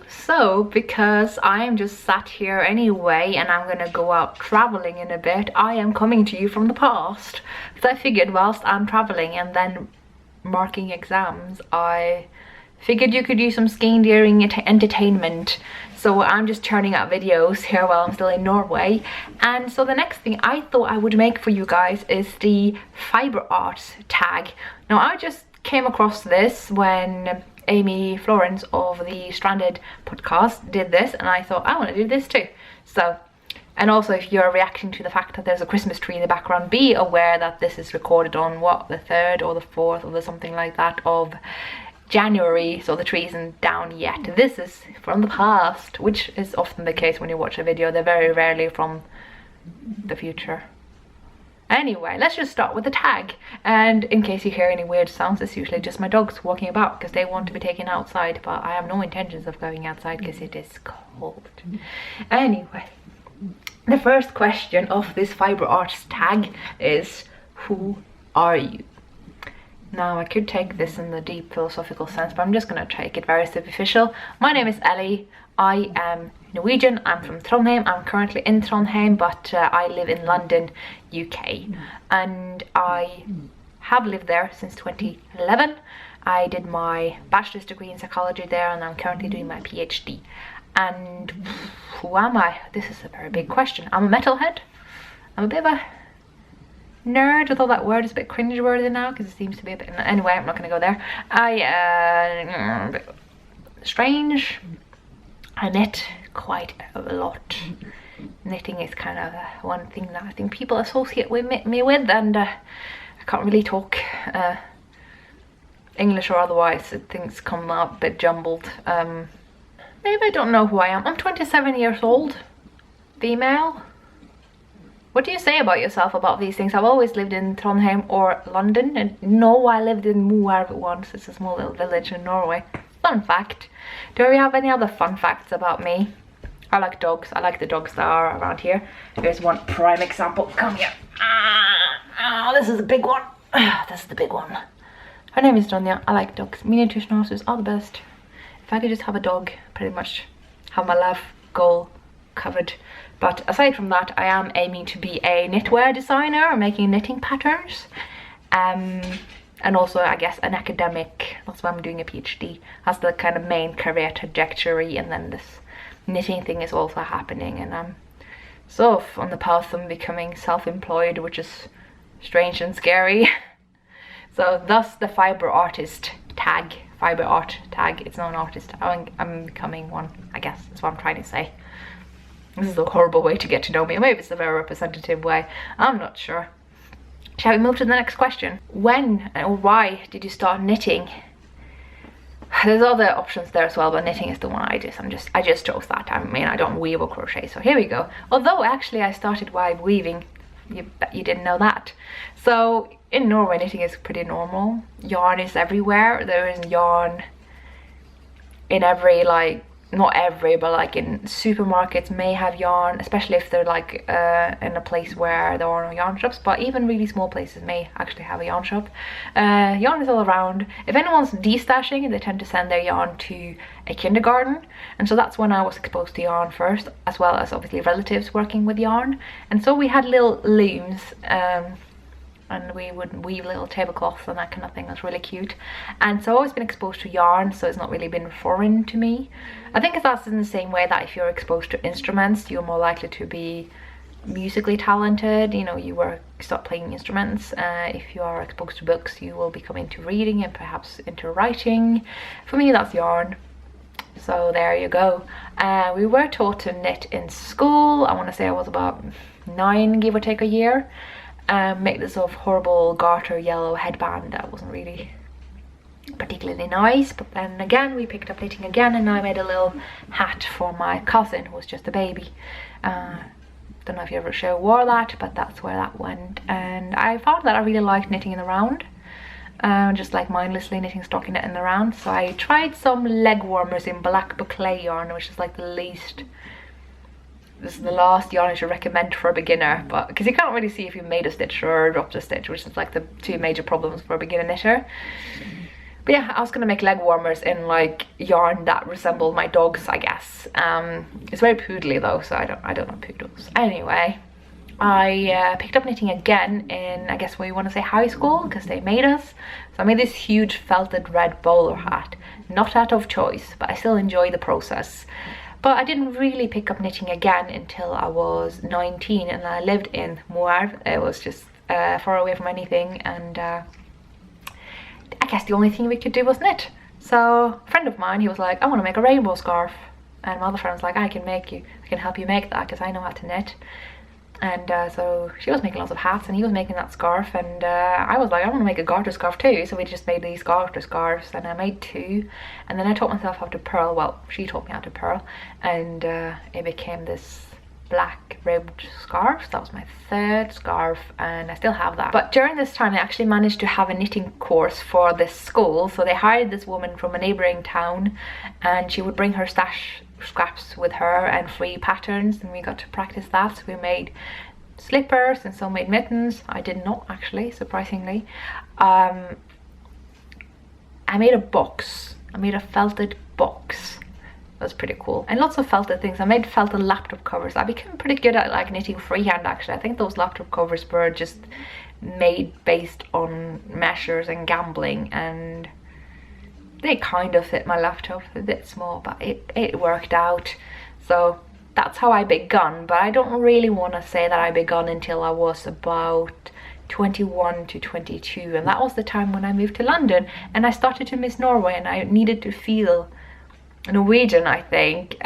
So because I am just sat here anyway and I'm gonna go out traveling in a bit, I am coming to you from the past. So I figured whilst I'm traveling and then marking exams, I figured you could use some Skeindeering entertainment. So I'm just churning out videos here while I'm still in Norway. And so the next thing I thought I would make for you guys is the Fibre art tag. Now I just came across this when Amy Florence of the Stranded podcast did this, and I thought I want to do this too. So, and also if you're reacting to the fact that there's a Christmas tree in the background, be aware that this is recorded on what, the 3rd or the 4th or the something like that of January, so the tree isn't down yet. This is from the past, which is often the case when you watch a video. They're very rarely from the future. Anyway, let's just start with the tag. And in case you hear any weird sounds, it's usually just my dogs walking about because they want to be taken outside, but I have no intentions of going outside because it is cold. Anyway, the first question of this Fibre art tag is, who are you? Now I could take this in the deep philosophical sense, but I'm just going to take it very superficial. My name is Ellie. I am Norwegian. I'm from Trondheim. I'm currently in Trondheim, but I live in London, UK. And I have lived there since 2011. I did my bachelor's degree in psychology there, and I'm currently doing my PhD. And who am I? This is a very big question. I'm a metalhead. I'm a bit of a nerd, although that word is a bit cringe-worthy now because it seems to be a bit... Anyway, I'm not going to go there. a bit strange. I knit quite a lot. Knitting is kind of one thing that I think people associate with me with, and I can't really talk English or otherwise. Things come out a bit jumbled. Maybe I don't know who I am. I'm 27 years old, female. What do you say about yourself about these things? I've always lived in Trondheim or London, and no, I lived in Moelv once. It's a small little village in Norway. Fun fact. Do we have any other fun facts about me? I like dogs. I like the dogs that are around here. Here's one prime example. Come here. This is a big one. This is the big one. Her name is Ronja. I like dogs. Miniature schnauzers are the best. If I could just have a dog, pretty much have my life goal covered. But aside from that, I am aiming to be a knitwear designer, making knitting patterns. And also, I guess, an academic. That's why I'm doing a PhD. That's the kind of main career trajectory, and then this knitting thing is also happening, and I'm sort of on the path of becoming self-employed, which is strange and scary. So thus the Fibre artist tag. Fibre art tag. It's not an artist. I'm becoming one, I guess. That's what I'm trying to say. This is a horrible way to get to know me. Maybe it's a very representative way. I'm not sure. Shall we move to the next question? When or why did you start knitting? There's other options there as well, but knitting is the one I just chose that. I mean, I don't weave or crochet, so here we go. Although actually I started while weaving. You bet you didn't know that. So in Norway, knitting is pretty normal. Yarn is everywhere. There is yarn in every, like, not every, but like in supermarkets may have yarn, especially if they're like in a place where there are no yarn shops, but even really small places may actually have a yarn shop. Yarn is all around. If anyone's destashing, they tend to send their yarn to a kindergarten, and so that's when I was exposed to yarn first, as well as obviously relatives working with yarn. And so we had little looms, and we would weave little tablecloths and that kind of thing. That's really cute. And so I've always been exposed to yarn, so it's not really been foreign to me. I think that's in the same way that if you're exposed to instruments, you're more likely to be musically talented. You know, you start playing instruments. If you are exposed to books, you will become into reading and perhaps into writing. For me, that's yarn. So there you go. We were taught to knit in school. I want to say I was about 9, give or take a year. Make this sort of horrible garter yellow headband that wasn't really particularly nice, but then again we picked up knitting again, and I made a little hat for my cousin who was just a baby. Don't know if you ever wore that, but that's where that went. And I found that I really liked knitting in the round, just like mindlessly knitting stockinette in the round. So I tried some leg warmers in black boucle yarn, which is like the least, this is the last yarn I should recommend for a beginner, but because you can't really see if you made a stitch or dropped a stitch, which is like the two major problems for a beginner knitter. But yeah, I was gonna make leg warmers in like yarn that resembled my dog's, I guess. It's very poodly though, so I don't know poodles. Anyway, I picked up knitting again in, I guess we want to say high school, because they made us. So I made this huge felted red bowler hat, not out of choice, but I still enjoy the process. But I didn't really pick up knitting again until I was 19 and I lived in Moab. It was just far away from anything, and I guess the only thing we could do was knit. So a friend of mine, he was like, I want to make a rainbow scarf. And my other friend was like, I can help you make that because I know how to knit. And so she was making lots of hats and he was making that scarf, and I was like, I want to make a garter scarf too. So we just made these garter scarves, and I made 2, and then I taught myself how to purl. Well, she taught me how to purl, and it became this black ribbed scarf. So that was my 3rd scarf, and I still have that. But during this time I actually managed to have a knitting course for this school. So they hired this woman from a neighboring town, and she would bring her stash scraps with her and free patterns, and we got to practice that. So we made slippers and some made mittens. I did not, actually, surprisingly. I made a box. I made a felted box. That was pretty cool. And lots of felted things. I made felted laptop covers. I became pretty good at like knitting freehand, actually. I think those laptop covers were just made based on measures and gambling, and they kind of fit my laptop, a bit small, but it worked out. So that's how I begun. But I don't really want to say that I begun until I was about 21 to 22, and that was the time when I moved to London and I started to miss Norway, and I needed to feel Norwegian, I think,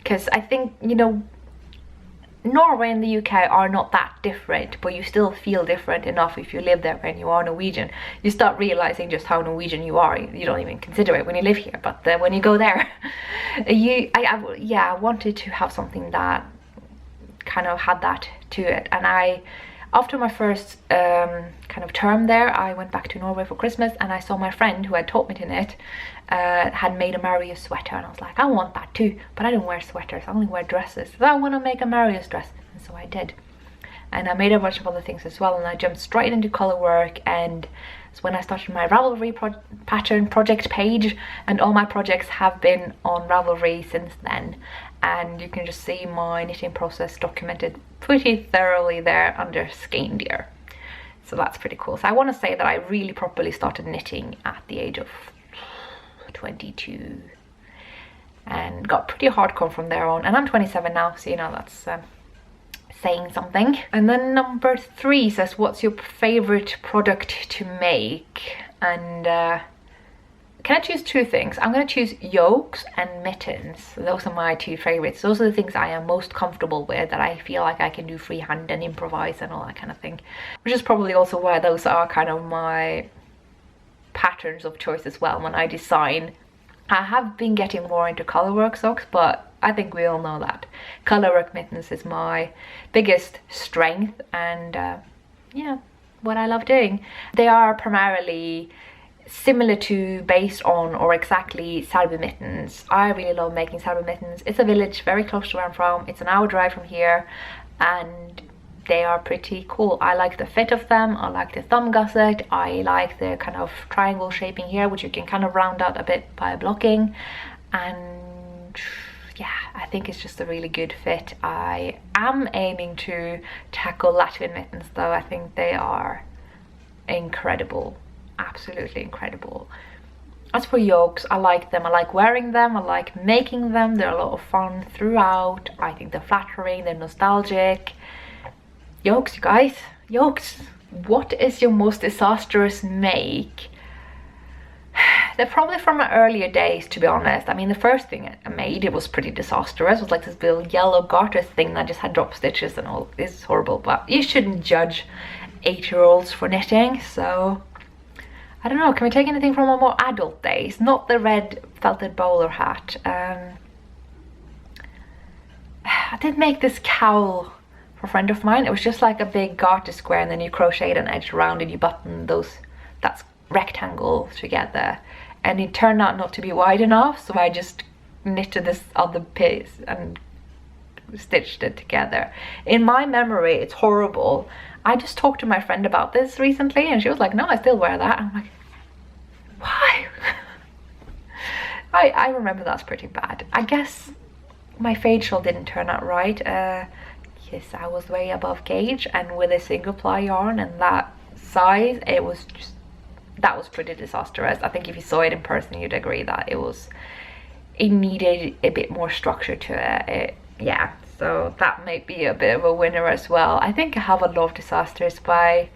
because I think, you know, Norway and the UK are not that different, but you still feel different enough if you live there and you are Norwegian. You start realizing just how Norwegian you are. You don't even consider it when you live here, but when you go there, I wanted to have something that kind of had that to it. And after my first kind of term there, I went back to Norway for Christmas, and I saw my friend who had taught me to knit had made a Marius sweater, and I was like, I want that too, but I don't wear sweaters, I only wear dresses, so I want to make a Marius dress. And so I did, and I made a bunch of other things as well, and I jumped straight into color work. And it's when I started my Ravelry pattern project page, and all my projects have been on Ravelry since then, and you can just see my knitting process documented pretty thoroughly there under Skeindeer. So that's pretty cool. So I want to say that I really properly started knitting at the age of 22 and got pretty hardcore from there on, and I'm 27 now, so you know, that's saying something. And then number 3 says, what's your favorite product to make? And can I choose 2 things? I'm going to choose yokes and mittens. Those are my 2 favorites. Those are the things I am most comfortable with, that I feel like I can do freehand and improvise and all that kind of thing, which is probably also why those are kind of my patterns of choice as well when I design. I have been getting more into colorwork socks, but I think we all know that colorwork mittens is my biggest strength, and yeah, what I love doing. They are primarily similar to, based on, or exactly Fibre mittens. I really love making Fibre mittens. It's a village very close to where I'm from. It's an hour drive from here, and they are pretty cool. I like the fit of them, I like the thumb gusset, I like the kind of triangle shaping here, which you can kind of round out a bit by blocking, and yeah, I think it's just a really good fit. I am aiming to tackle Latvian mittens though. I think they are incredible, absolutely incredible. As for yokes, I like them, I like wearing them, I like making them. They're a lot of fun throughout. I think they're flattering, they're nostalgic. Yokes, you guys, yokes. What is your most disastrous make? They're probably from my earlier days, to be honest. I mean, the first thing I made, it was pretty disastrous. It was like this little yellow garter thing that just had drop stitches and all. This is horrible, but you shouldn't judge 8-year-olds for knitting, so I don't know. Can we take anything from my more adult days? Not the red felted bowler hat. I did make this cowl for a friend of mine. It was just like a big garter square, and then you crocheted an edge around and you button that rectangle together, and it turned out not to be wide enough, so I just knitted this other piece and stitched it together. In my memory, it's horrible. I just talked to my friend about this recently, and she was like, no, I still wear that. I'm like, Why? I remember that's pretty bad. I guess my facial didn't turn out right. Yes, I was way above gauge, and with a single ply yarn and that size, it was just, that was pretty disastrous. I think if you saw it in person, you'd agree that it needed a bit more structure to it. Yeah, so that may be a bit of a winner as well. I think I have a lot of disasters, but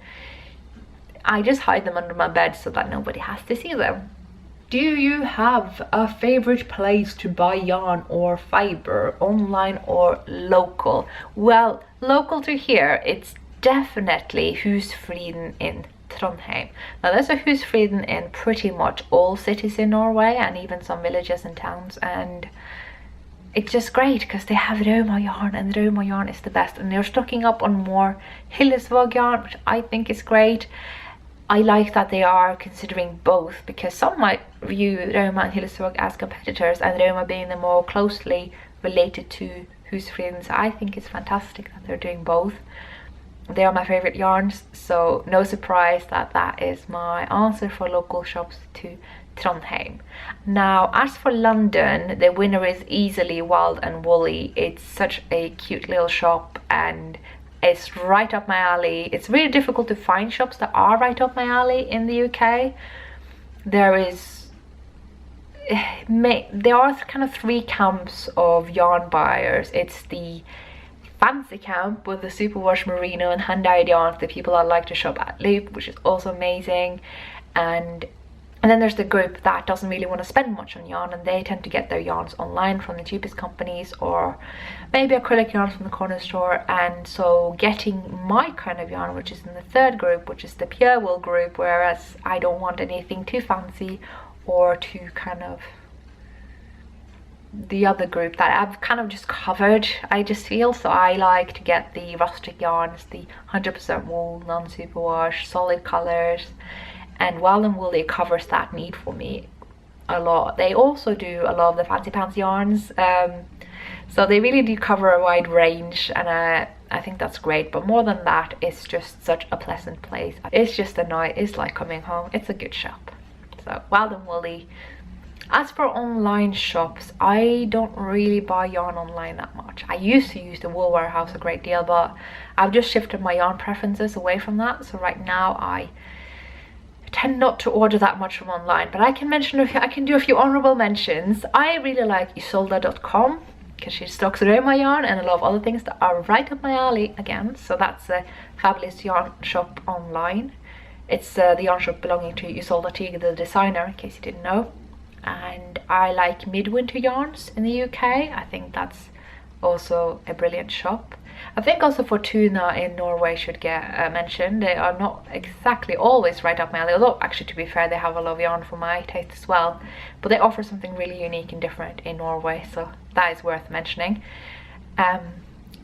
I just hide them under my bed so that nobody has to see them. Do you have a favorite place to buy yarn or fibre, online or local? Well, local to here, it's definitely Husfriden in Trondheim. Now there's a Husfriden in pretty much all cities in Norway, and even some villages and towns, and it's just great because they have Roma yarn, and Roma yarn is the best, and they're stocking up on more Hillesvåg yarn, which I think is great. I like that they are considering both, because some might view Roma and Hillesvåg as competitors, and Roma being the more closely related to Husfriden. So I think it's fantastic that they're doing both. They are my favorite yarns, so no surprise that that is my answer for local shops to Trondheim. Now, as for London, the winner is easily Wild and Woolly. It's such a cute little shop, and it's right up my alley. It's really difficult to find shops that are right up my alley in the UK. There are kind of three camps of yarn buyers. It's the fancy camp with the superwash merino and hand-dyed yarns, the people that like to shop at Loop, which is also amazing, and then there's the group that doesn't really want to spend much on yarn, and they tend to get their yarns online from the cheapest companies, or maybe acrylic yarns from the corner store. And so getting my kind of yarn, which is in the third group, which is the pure wool group, whereas I don't want anything too fancy or too kind of the other group that I've kind of just covered, I just feel. So I like to get the rustic yarns, the 100% wool, non-superwash, solid colors, and Wild and Woolly covers that need for me a lot. They also do a lot of the fancy pants yarns, so they really do cover a wide range, and I think that's great. But more than that, it's just such a pleasant place. It's just a night, it's like coming home. It's a good shop. So Wild and Woolly. As for online shops, I don't really buy yarn online that much. I used to use the Wool Warehouse a great deal, but I've just shifted my yarn preferences away from that. So right now I tend not to order that much from online, but I can do a few honorable mentions. I really like isolda.com because she stocks Roma yarn and a lot of other things that are right up my alley again. So that's a fabulous yarn shop online. It's the yarn shop belonging to Isolda Tig, the designer, in case you didn't know. And I like Midwinter Yarns in the UK. I think that's also a brilliant shop. I think also Fortuna in Norway should get mentioned. They are not exactly always right up my alley, although actually, to be fair, they have a lot of yarn for my taste as well, but they offer something really unique and different in Norway, so that is worth mentioning.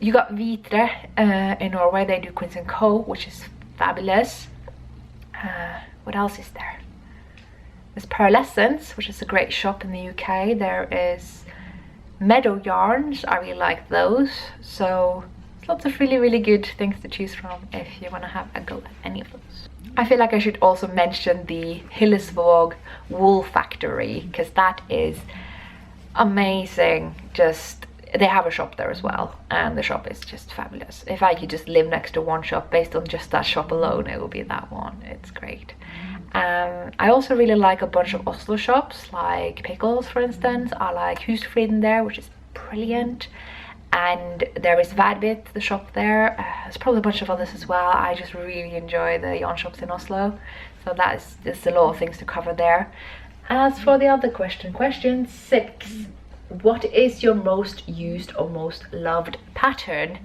You got Vitre in Norway. They do Quince & Co, which is fabulous. What else is there? There's Pearlescence, which is a great shop in the UK. There is Meadow Yarns. I really like those. So lots of really good things to choose from if you want to have a go at any of those. I feel like I should also mention the Hillesvåg Wool Factory, because that is amazing. Just, they have a shop there as well, and the shop is just fabulous. If I could just live next to one shop based on just that shop alone, it would be that one. It's great. I also really like a bunch of Oslo shops, like Pickles, for instance. I like Husfriden there, which is brilliant. And there is Vadbit, the shop there. There's probably a bunch of others as well. I just really enjoy the yarn shops in Oslo. So there's a lot of things to cover there. As for the other question 6. What is your most used or most loved pattern?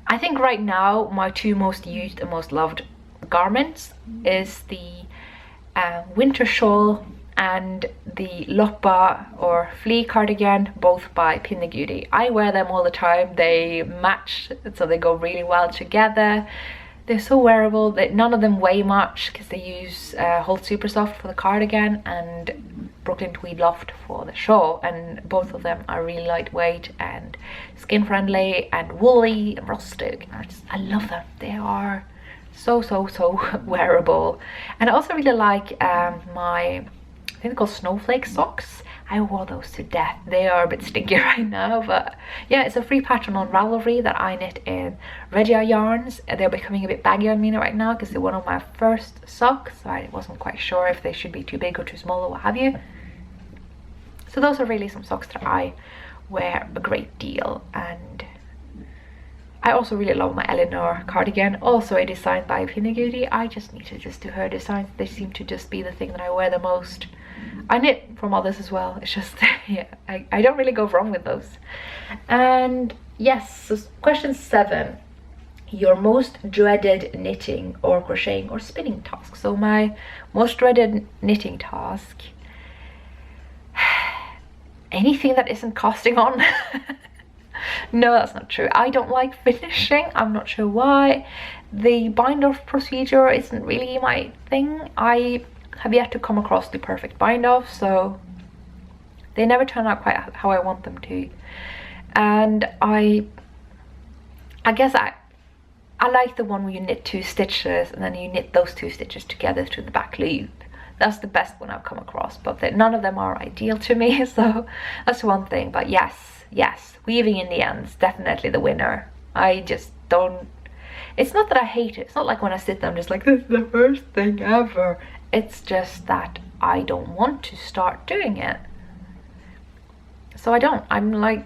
I think right now my two most used and most loved garments is the winter shawl and the loppa or flea cardigan, both by Pinnegudi. I wear them all the time. They match, so they go really well together. They're so wearable that none of them weigh much, because they use Holt Super Soft for the cardigan and Brooklyn Tweed Loft for the shawl, and both of them are really lightweight and skin friendly and woolly and rustic. I love them. They are so wearable. And I also really like my I think they're called snowflake socks. I wore those to death. They are a bit stinky right now, but yeah, it's a free pattern on Ravelry that I knit in Regia yarns. They're becoming a bit baggy on me right now because they're one of my first socks, so I wasn't quite sure if they should be too big or too small or what have you. So those are really some socks that I wear a great deal. And I also really love my Eleanor cardigan, also a design by Pinniguti. I just need to just do her designs. They seem to just be the thing that I wear the most. I knit from others as well. It's just, yeah, I don't really go wrong with those. And yes, so question 7. Your most dreaded knitting or crocheting or spinning task. So my most dreaded knitting task, anything that isn't casting on. No, that's not true. I don't like finishing. I'm not sure why. The bind off procedure isn't really my thing. I have yet to come across the perfect bind off, so they never turn out quite how I want them to. And I guess I like the one where you knit 2 stitches and then you knit those 2 stitches together through the back loop. That's the best one I've come across, but none of them are ideal to me, so that's one thing. But yes, weaving in the ends, definitely the winner. I just don't, it's not that I hate it. It's not like when I sit there I'm just like, this is the worst thing ever. It's just that I don't want to start doing it. So I don't. I'm like,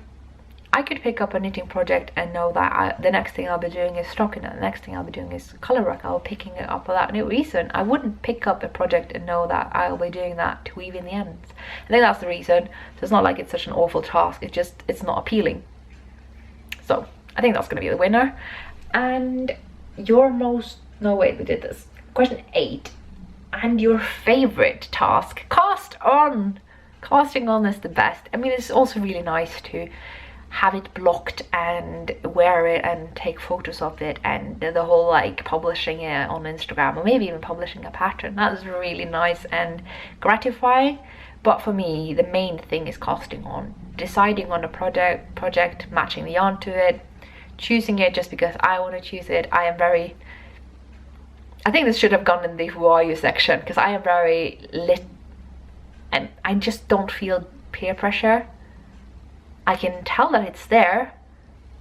I could pick up a knitting project and know that the next thing I'll be doing is stocking it. The next thing I'll be doing is color work. I'll be picking it up without any reason. I wouldn't pick up a project and know that I'll be doing that to weave in the ends. I think that's the reason. So it's not like it's such an awful task. It's just, it's not appealing. So I think that's going to be the winner. And your most, no wait, we did this. Question 8. And your favorite task, cast on. Casting on is the best. I mean, it's also really nice to have it blocked and wear it and take photos of it, and the whole like publishing it on Instagram or maybe even publishing a pattern. That is really nice and gratifying. But for me, the main thing is casting on, deciding on a project, matching the yarn to it, choosing it just because I want to choose it. I think this should have gone in the who are you section, because I am very lit and I just don't feel peer pressure. I can tell that it's there,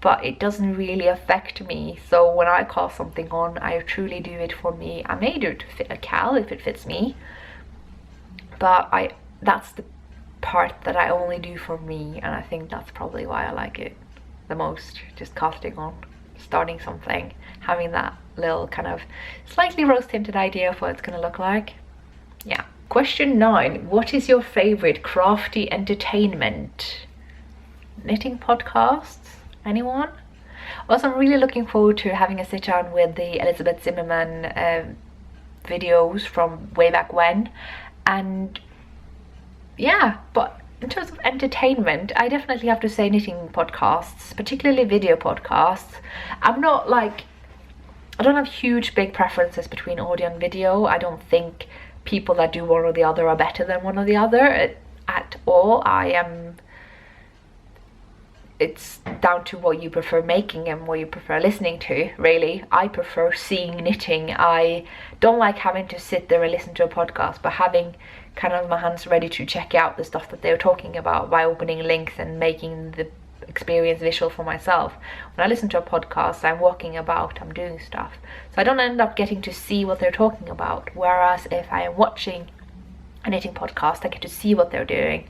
but it doesn't really affect me. So when I cast something on, I truly do it for me. I may do it to fit a cal if it fits me, but that's the part that I only do for me, and I think that's probably why I like it the most. Just casting on, starting something, having that little kind of slightly rose tinted idea of what it's gonna look like. Yeah. Question 9. What is your favorite crafty entertainment? Knitting podcasts? Anyone? Also, I'm really looking forward to having a sit down with the Elizabeth Zimmerman videos from way back when. And yeah, but in terms of entertainment, I definitely have to say knitting podcasts, particularly video podcasts. I'm not like, I don't have huge big preferences between audio and video. I don't think people that do one or the other are better than one or the other at all. It's down to what you prefer making and what you prefer listening to, really. I prefer seeing knitting. I don't like having to sit there and listen to a podcast, but having kind of my hands ready to check out the stuff that they're talking about by opening links and making the experience visual for myself. When I listen to a podcast, I'm walking about, I'm doing stuff, so I don't end up getting to see what they're talking about. Whereas if I am watching a knitting podcast, I get to see what they're doing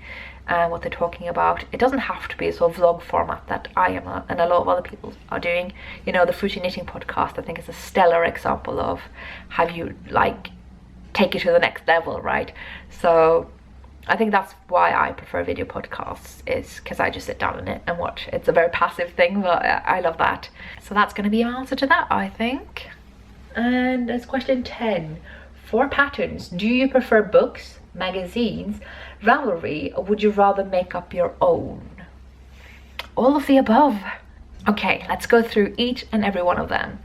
and what they're talking about. It doesn't have to be a sort of vlog format that I am and a lot of other people are doing. You know, the Fruity Knitting podcast, I think, is a stellar example of how you like take it to the next level, right? So I think that's why I prefer video podcasts, is because I just sit down in it and watch. It's a very passive thing, but I love that. So that's going to be an answer to that, I think. And there's question 10. For patterns, do you prefer books, magazines, Ravelry, or would you rather make up your own? All of the above. Okay, let's go through each and every one of them.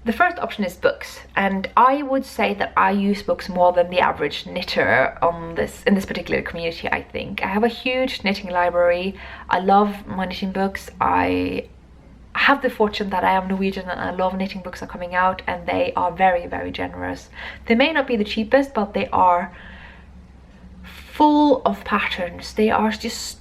The first option is books, and I would say that I use books more than the average knitter in this particular community. I think I have a huge knitting library. I love my knitting books. I have the fortune that I am Norwegian and a lot of knitting books are coming out, and they are very, very generous. They may not be the cheapest, but they are full of patterns. They are just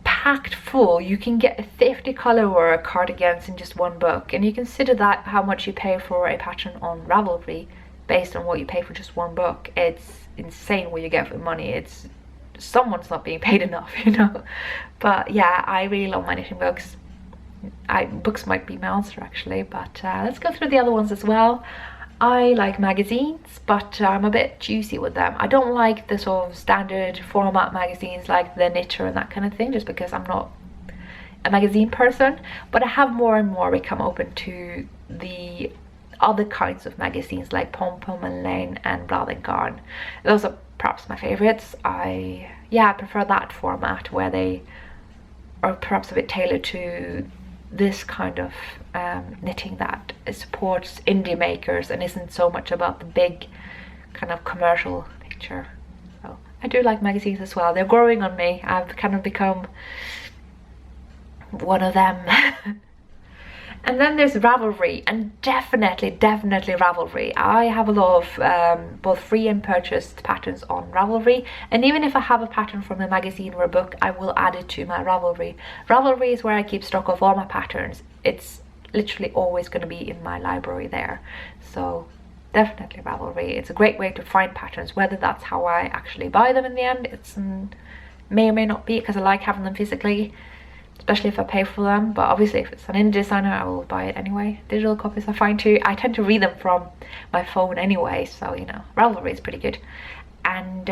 packed full. You can get 50 colorwork cardigans in just one book, and you consider that how much you pay for a pattern on Ravelry based on what you pay for just one book. It's insane what you get for money. It's someone's not being paid enough, you know. But yeah, I really love my knitting books. Books might be my answer actually, but let's go through the other ones as well. I like magazines, but I'm a bit choosy with them. I don't like the sort of standard format magazines like the Knitter and that kind of thing, just because I'm not a magazine person. But I have more and more become open to the other kinds of magazines like Pom Pom and Lane and Blad and Garn. Those are perhaps my favorites. I prefer that format where they are perhaps a bit tailored to this kind of knitting that supports indie makers and isn't so much about the big kind of commercial picture. So I do like magazines as well. They're growing on me. I've kind of become one of them. And then there's Ravelry, and definitely Ravelry. I have a lot of both free and purchased patterns on Ravelry, and even if I have a pattern from a magazine or a book, I will add it to my Ravelry. Ravelry is where I keep stock of all my patterns. It's literally always going to be in my library there. So definitely Ravelry. It's a great way to find patterns, whether that's how I actually buy them in the end. It's may or may not be, because I like having them physically, especially if I pay for them. But obviously if it's an indie designer, I will buy it anyway. Digital copies are fine too. I tend to read them from my phone anyway, so you know, Ravelry is pretty good. And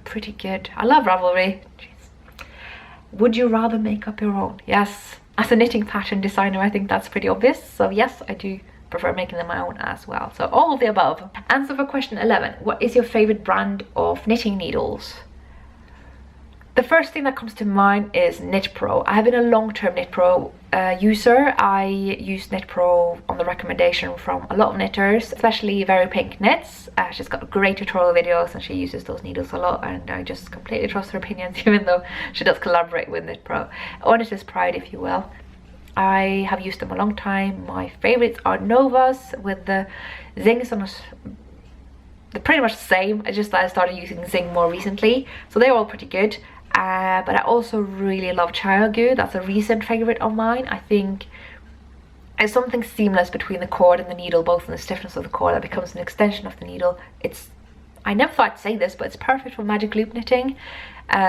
pretty good. I love Ravelry. Jeez. Would you rather make up your own? Yes. As a knitting pattern designer, I think that's pretty obvious. So yes, I do prefer making them my own as well. So all of the above. Answer for question 11. What is your favorite brand of knitting needles? The first thing that comes to mind is Knit Pro. I have been a long-term Knit Pro user. I use Knit Pro on the recommendation from a lot of knitters, especially Very Pink Knits. She's got great tutorial videos and she uses those needles a lot, and I just completely trust her opinions, even though she does collaborate with Knit Pro. Honest's pride, if you will. I have used them a long time. My favorites are Novas with the zings on they're pretty much the same. It's just that I started using Zing more recently, so they're all pretty good. But I also really love Chiagu. That's a recent favorite of mine. I think it's something seamless between the cord and the needle, both in the stiffness of the cord that becomes an extension of the needle. I never thought I'd say this, but it's perfect for magic loop knitting,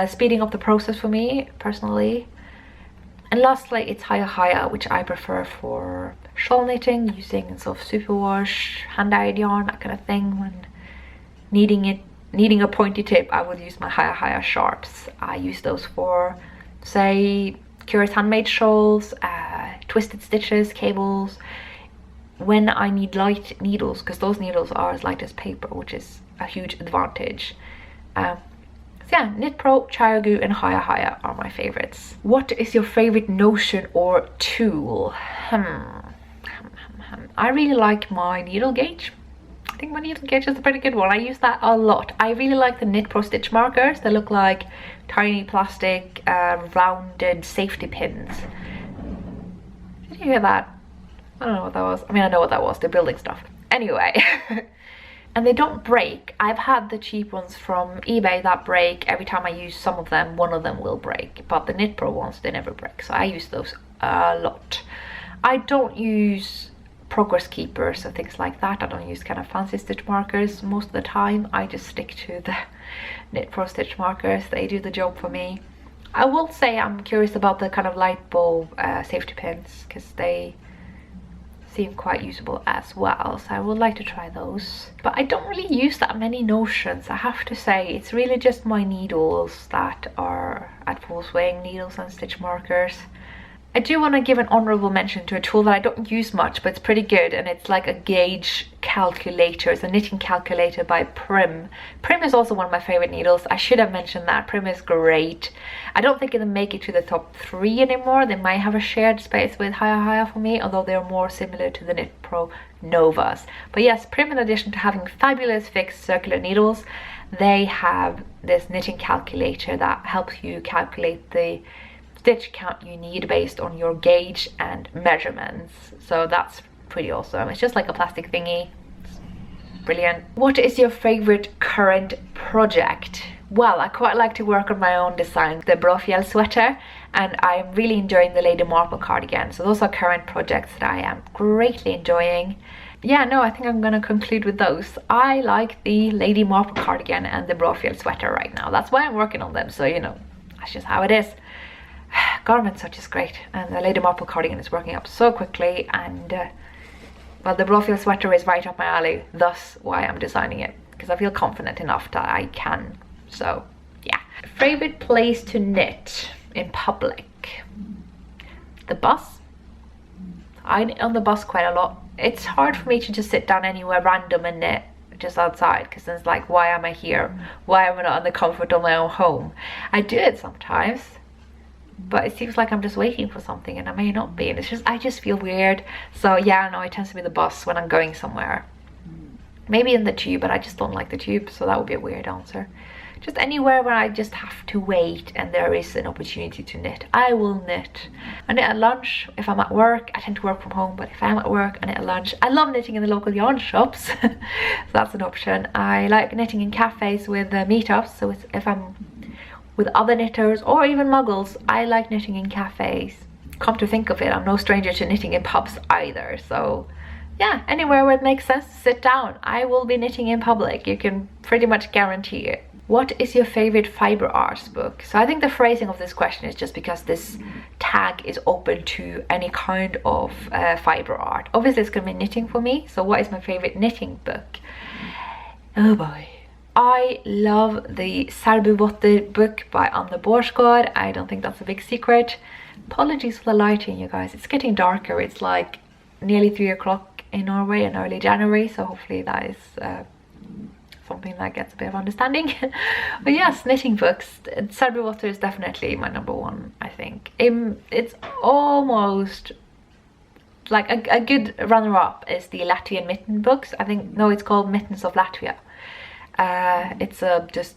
speeding up the process for me personally. And lastly, it's Haya, which I prefer for shawl knitting, using sort of superwash, hand-dyed yarn, that kind of thing. When needing a pointy tip, I would use my Haya Sharps. I use those for, say, Curious Handmade shawls, twisted stitches, cables. When I need light needles, because those needles are as light as paper, which is a huge advantage. So yeah, Knit Pro, Chiagu and Haya are my favorites. What is your favorite notion or tool? I really like my needle gauge. I think my needle gauge is a pretty good one. I use that a lot. I really like the Knit Pro stitch markers. They look like tiny plastic rounded safety pins. Did you hear that? I don't know what that was. I mean, I know what that was. They're building stuff. Anyway. And they don't break. I've had the cheap ones from eBay that break. Every time I use some of them, one of them will break. But the Knit Pro ones, they never break. So I use those a lot. I don't use progress keepers or things like that. I don't use kind of fancy stitch markers most of the time. I just stick to the Knit Pro stitch markers. They do the job for me. I will say I'm curious about the kind of light bulb safety pins, because they seem quite usable as well, so I would like to try those. But I don't really use that many notions, I have to say. It's really just my needles that are at full swing, needles and stitch markers. I do want to give an honorable mention to a tool that I don't use much, but it's pretty good, and it's like a gauge calculator. It's a knitting calculator by Prim. Prim is also one of my favorite needles. I should have mentioned that. Prim is great. I don't think it'll make it to the top 3 anymore. They might have a shared space with Haya for me, although they're more similar to the Knit Pro Novas. But yes, Prim, in addition to having fabulous fixed circular needles, they have this knitting calculator that helps you calculate the stitch count you need based on your gauge and measurements. So that's pretty awesome. It's just like a plastic thingy. It's brilliant. What is your favorite current project? well, I quite like to work on my own design, the Brofiel sweater, and I'm really enjoying the Lady Marple cardigan. So those are current projects that I am greatly enjoying. Yeah, no, I think I'm gonna conclude with those. I like the Lady Marple cardigan and the Brofiel sweater right now. That's why I'm working on them, so you know, that's just how it is. Garments are just great, and the Lady Marple cardigan is working up so quickly, and well, the Brofiel sweater is right up my alley, thus why I'm designing it, because I feel confident enough that I can. So yeah. Favorite place to knit in public? The bus. I knit on the bus quite a lot. It's hard for me to just sit down anywhere random and knit just outside, because then it's like, why am I here? Why am I not in the comfort of my own home? I do it sometimes, but it seems like I'm just waiting for something, and I may not be, and it's just, I just feel weird. So yeah, no, it tends to be the bus when I'm going somewhere. Maybe in the tube, but I just don't like the tube, so that would be a weird answer. Just anywhere where I just have to wait and there is an opportunity to knit, I will knit. I knit at lunch. If I'm at work, I tend to work from home, but if I'm at work, I knit at lunch. I love knitting in the local yarn shops, so that's an option. I like knitting in cafes with meetups, so if I'm with other knitters or even muggles, I like knitting in cafes. Come to think of it, I'm no stranger to knitting in pubs either, so yeah, anywhere where it makes sense to sit down, I will be knitting in public. You can pretty much guarantee it. What is your favorite Fibre arts book? So I think the phrasing of this question is just because this tag is open to any kind of Fibre art. Obviously it's going to be knitting for me, so what is my favorite knitting book? Oh boy. I love the Sarbuvotter book by Anne Borsgaard. I don't think that's a big secret. Apologies for the lighting, you guys. It's getting darker. It's like nearly 3 o'clock in Norway in early January, so hopefully that is something that gets a bit of understanding. But yes, knitting books. Sarbuvotter is definitely my number one, I think. It's almost like a good runner-up is the Latvian mitten books. I think, no, it's called Mittens of Latvia. It's a just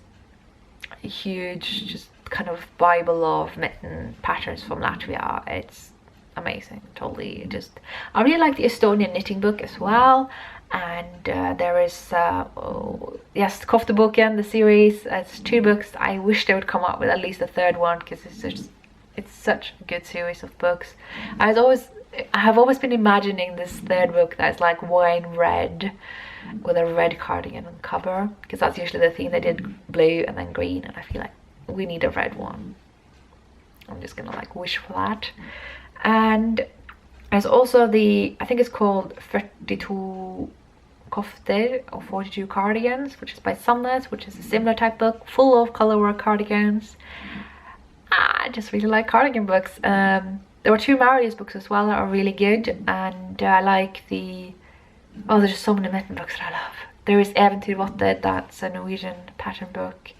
huge, just kind of bible of mitten patterns from Latvia. It's amazing, totally. Just, I really like the Estonian knitting book as well. And there is yes, Koftaboken, the series. It's 2 books. I wish they would come up with at least a 3rd one, because it's such a good series of books. I have always been imagining this 3rd book that's like wine red with a red cardigan on the cover, because that's usually the theme. They did blue and then green, and I feel like we need a red one. I'm just gonna like wish for that. And there's also the, I think it's called 42 Kofter or 42 cardigans, which is by Sumnet, which is a similar type book full of colorwork cardigans. I just really like cardigan books. There were 2 Marius books as well that are really good, and I like the, oh, there's just so many mitten books that I love. There is Eventyrvotter, that's a Norwegian pattern book.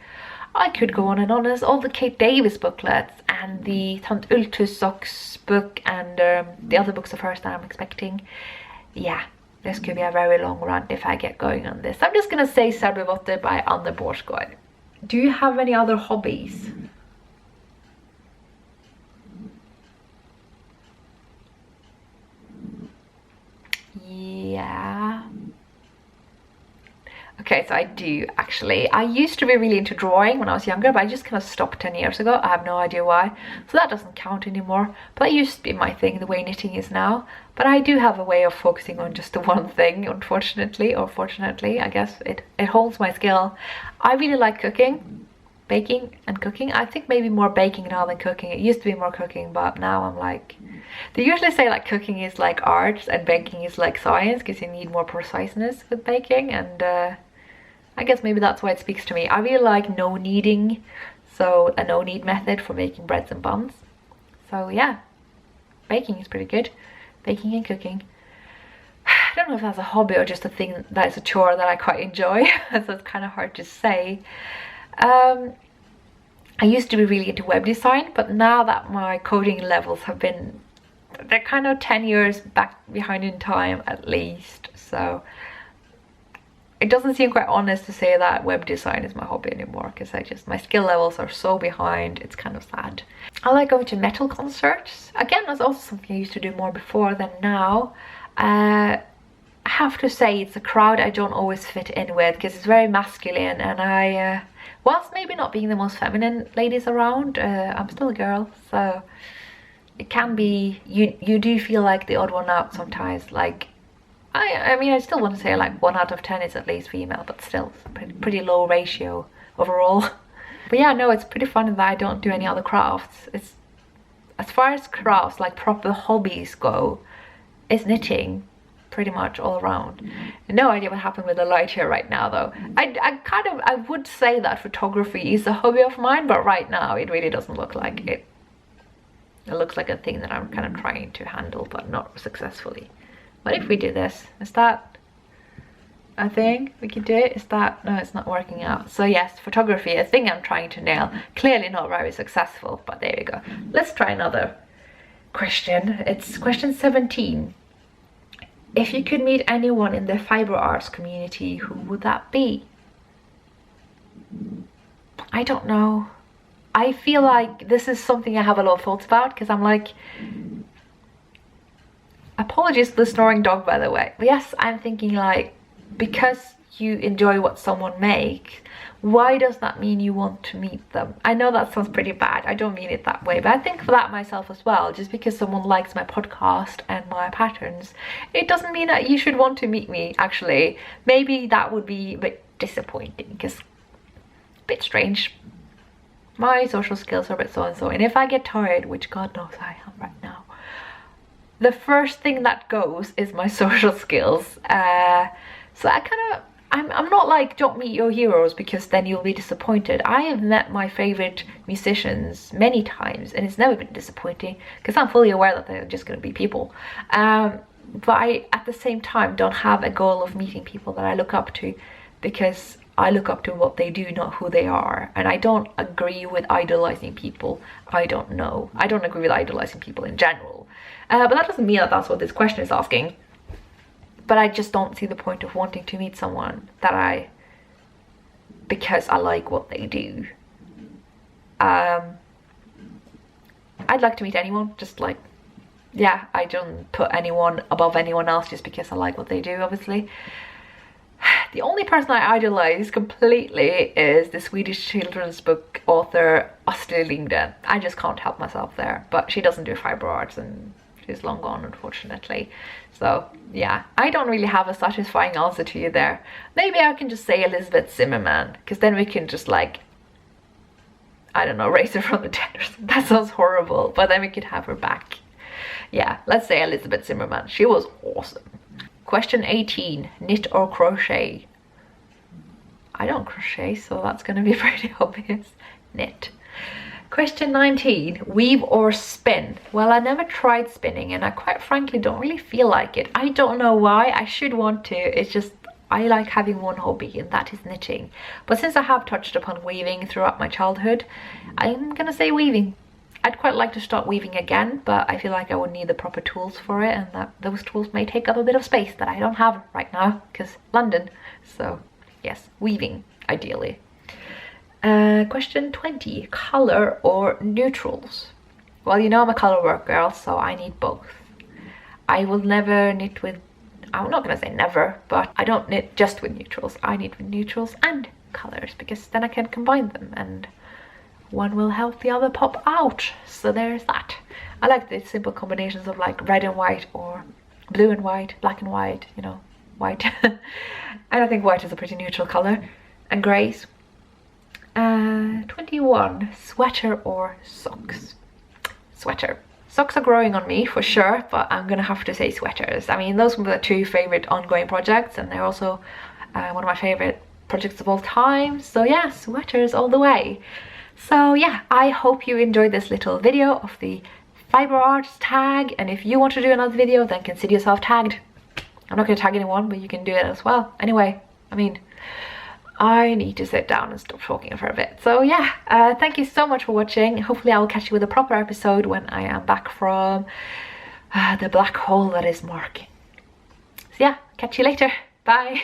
I could go on and on. There's all the Kate Davis booklets and the Tant Ultusok's book and the other books of hers that I'm expecting. Yeah, this could be a very long run if I get going on this. I'm just gonna say Sarbuvotter by Anne Borsgaard. Do you have any other hobbies? Yeah. Okay, so I do actually. I used to be really into drawing when I was younger, but I just kind of stopped 10 years ago. I have no idea why. So that doesn't count anymore. But that used to be my thing, the way knitting is now. But I do have a way of focusing on just the one thing, unfortunately, or fortunately. I guess it holds my skill. I really like cooking, baking and cooking. I think maybe more baking now than cooking. It used to be more cooking, but now I'm like... They usually say like cooking is like art and baking is like science, because you need more preciseness with baking, and I guess maybe that's why it speaks to me. I really like no kneading, so a no knead method for making breads and buns. So yeah, baking is pretty good. Baking and cooking. I don't know if that's a hobby or just a thing that is a chore that I quite enjoy, so it's kind of hard to say. I used to be really into web design, but now that my coding levels have been, they're kind of 10 years back behind in time at least, so it doesn't seem quite honest to say that web design is my hobby anymore, because my skill levels are so behind. It's kind of sad. I like going to metal concerts. Again, that's also something I used to do more before than now. I have to say it's a crowd I don't always fit in with because it's very masculine, and I, whilst maybe not being the most feminine ladies around, I'm still a girl, so it can be, you do feel like the odd one out sometimes. Like, I mean, I still want to say like 1 out of 10 is at least female, but still pretty low ratio overall. But yeah, no, it's pretty funny that I don't do any other crafts. It's, as far as crafts, like proper hobbies go, it's knitting pretty much all around. No idea what happened with the light here right now though. I would say that photography is a hobby of mine, but right now it really doesn't look like it. It looks like a thing that I'm kind of trying to handle, but not successfully. But if we do this, is that a thing we can do? Is that, no, it's not working out. So yes, photography, a thing I'm trying to nail. Clearly not very successful, but there we go. Let's try another question. It's question 17. If you could meet anyone in the fiber arts community, who would that be? I don't know. I feel like this is something I have a lot of thoughts about, because I'm like, apologies for the snoring dog, by the way. But yes, I'm thinking like, because you enjoy what someone makes, why does that mean you want to meet them? I know that sounds pretty bad. I don't mean it that way, but I think for that myself as well. Just because someone likes my podcast and my patterns, it doesn't mean that you should want to meet me, actually. Maybe that would be a bit disappointing, because a bit strange. My social skills are a bit so-and-so, and if I get tired, which God knows I am right now, the first thing that goes is my social skills. So I kind of, I'm not like, don't meet your heroes because then you'll be disappointed. I have met my favorite musicians many times and it's never been disappointing, because I'm fully aware that they're just going to be people. But I, at the same time, don't have a goal of meeting people that I look up to, because I look up to what they do, not who they are. And I don't agree with idolizing people I don't know. I don't agree with idolizing people in general. But that doesn't mean that that's what this question is asking. But I just don't see the point of wanting to meet someone that because I like what they do. I'd like to meet anyone, just like, yeah, I don't put anyone above anyone else just because I like what they do, obviously. The only person I idolize completely is the Swedish children's book author Astrid Lindgren. I just can't help myself there, but she doesn't do fiber arts and she's long gone, unfortunately. So yeah, I don't really have a satisfying answer to you there. Maybe I can just say Elizabeth Zimmerman, because then we can just like, I don't know, raise her from the dead or something. That sounds horrible, but then we could have her back. Yeah, let's say Elizabeth Zimmerman. She was awesome. Question 18, knit or crochet? I don't crochet, so that's going to be pretty obvious. Knit. Question 19, weave or spin? Well, I never tried spinning and I quite frankly don't really feel like it. I don't know why. I should want to. It's just I like having one hobby, and that is knitting. But since I have touched upon weaving throughout my childhood, I'm gonna say weaving. I'd quite like to start weaving again, but I feel like I would need the proper tools for it, and that those tools may take up a bit of space that I don't have right now, because London. So yes, weaving, ideally. Question 20, color or neutrals? Well, you know I'm a color work girl, so I need both. I will never knit with, I'm not gonna say never, but I don't knit just with neutrals. I knit with neutrals and colors, because then I can combine them and one will help the other pop out. So there's that. I like the simple combinations of like red and white, or blue and white, black and white, you know, white. And I think white is a pretty neutral color. And greys. 21, sweater or socks? Sweater. Socks are growing on me for sure, but I'm gonna have to say sweaters. I mean, those were the two favorite ongoing projects, and they're also one of my favorite projects of all time. So yeah, sweaters all the way. So yeah, I hope you enjoyed this little video of the fiber arts tag, and if you want to do another video, then consider yourself tagged. I'm not going to tag anyone, but you can do it as well. Anyway, I mean, I need to sit down and stop talking for a bit. So yeah, thank you so much for watching. Hopefully I will catch you with a proper episode when I am back from the black hole that is marking. So yeah, catch you later. Bye.